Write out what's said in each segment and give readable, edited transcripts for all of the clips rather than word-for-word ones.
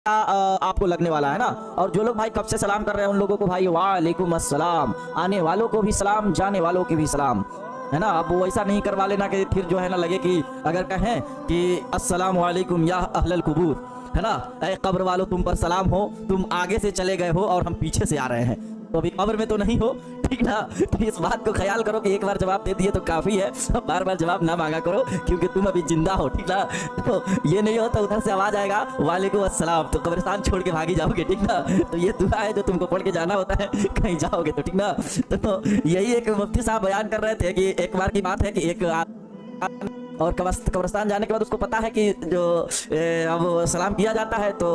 आपको लगने वाला है ना। और जो लोग भाई कब से सलाम कर रहे हैं उन लोगों को भाई वालेकुम अस्सलाम, आने वालों को भी सलाम, जाने वालों के भी सलाम, है ना। अब वो ऐसा नहीं करवा लेना कि फिर जो है ना लगे कि अगर कहें कि अस्सलाम वालेकुम या अहलल कुबूर, है ना, ऐ कब्र वालों तुम पर सलाम हो, तुम आगे से चले गए हो और हम पीछे से आ रहे हैं, तो अभी कब्र में तो नहीं हो, ठीक ना। तो इस बात को ख्याल करो कि एक बार जवाब दे दिए तो काफ़ी है, बार बार जवाब ना मांगा करो क्योंकि तुम अभी जिंदा हो, ठीक ना। तो ये नहीं हो तो उधर से आवाज़ आएगा वालेकुम अस्सलाम, तो कब्रिस्तान छोड़ के भागी जाओगे, ठीक ना। तो ये दुआ है जो तुमको पढ़ के जाना होता है कहीं जाओगे तो, ठीक ना। तो यही एक मुफ्ती साहब बयान कर रहे थे कि एक बार की बात है कि एक और कब्रिस्तान जाने के बाद उसको पता है कि जो अब सलाम किया जाता है, तो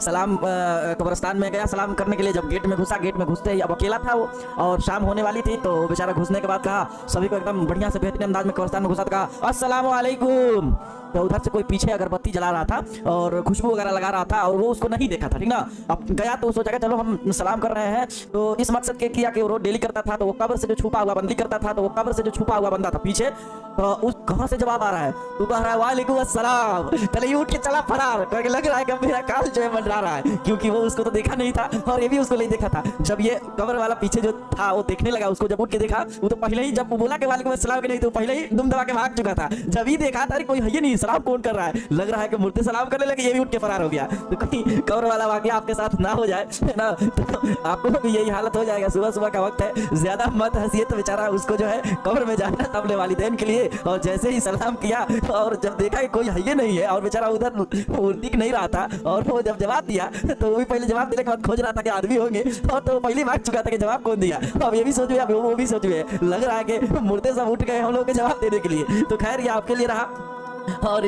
सलाम कब्रिस्तान में गया सलाम करने के लिए। जब गेट में घुसा, गेट में घुसते ही अब अकेला था वो और शाम होने वाली थी, तो बेचारा घुसने के बाद कहा सभी को एकदम बढ़िया से बेहतरीन अंदाज में कब्रिस्तान में घुसा, कहा अस्सलाम वालेकुम। तो उधर से कोई पीछे अगरबत्ती जला रहा था और खुशबू वगैरह लगा रहा था और वो उसको नहीं देखा था, ठीक ना। अब गया तो सोचा चलो हम सलाम कर रहे हैं, तो इस मकसद के किया कि वो रोज डेली करता था, तो वो कब्र से जो छुपा हुआ बंदी करता था, तो वो कब्र से जो छुपा हुआ बंदा था पीछे, तो उस कहां से जवाब आ रहा है, तू कह रहा है वालेकुम अस्सलाम, पहले ये उठ के चला फरार करके, लग रहा है कि मेरा काल जो है मंडरा रहा है, क्योंकि वो उसको तो देखा नहीं था और ये भी उसको नहीं देखा था। जब ये कब्र वाला पीछे जो था वो देखने लगा उसको, जब उठ के देखा वो तो पहले ही, जब वो बोला कि वालेकुम अस्सलाम के नहीं, तो पहले ही दुम दबा के भाग चुका था। जब ही देखा था कोई है नहीं, सलाम कौन कर रहा है, लग रहा है कि मुर्दे सलाम करने लगे, ये भी उठ के फरार हो गया। तो कहीं कब्र वाला वाकया आपके साथ ना हो जाए, है ना, तो आपको भी यही हालत हो जाएगा। सुबह सुबह का वक्त है, ज्यादा मत हंसिए, तो बेचारा उसको जो है कब्र में जाना था अपने वालिदैन के लिए, और जैसे ही सलाम किया और जब देखा कि कोई है नहीं है और बेचारा उधर दिख नहीं रहा था, और वो जब जवाब दिया तो वो भी पहले जवाब देने के बाद खोज रहा था कि आदमी होंगे, और तो पहले भाग चुका था कि जवाब कौन दिया। अब ये भी सोच अब वो भी सोच लग रहा है कि मुर्दे सब उठ गए हम लोग के जवाब देने के लिए। तो खैर ये आपके लिए रहा। और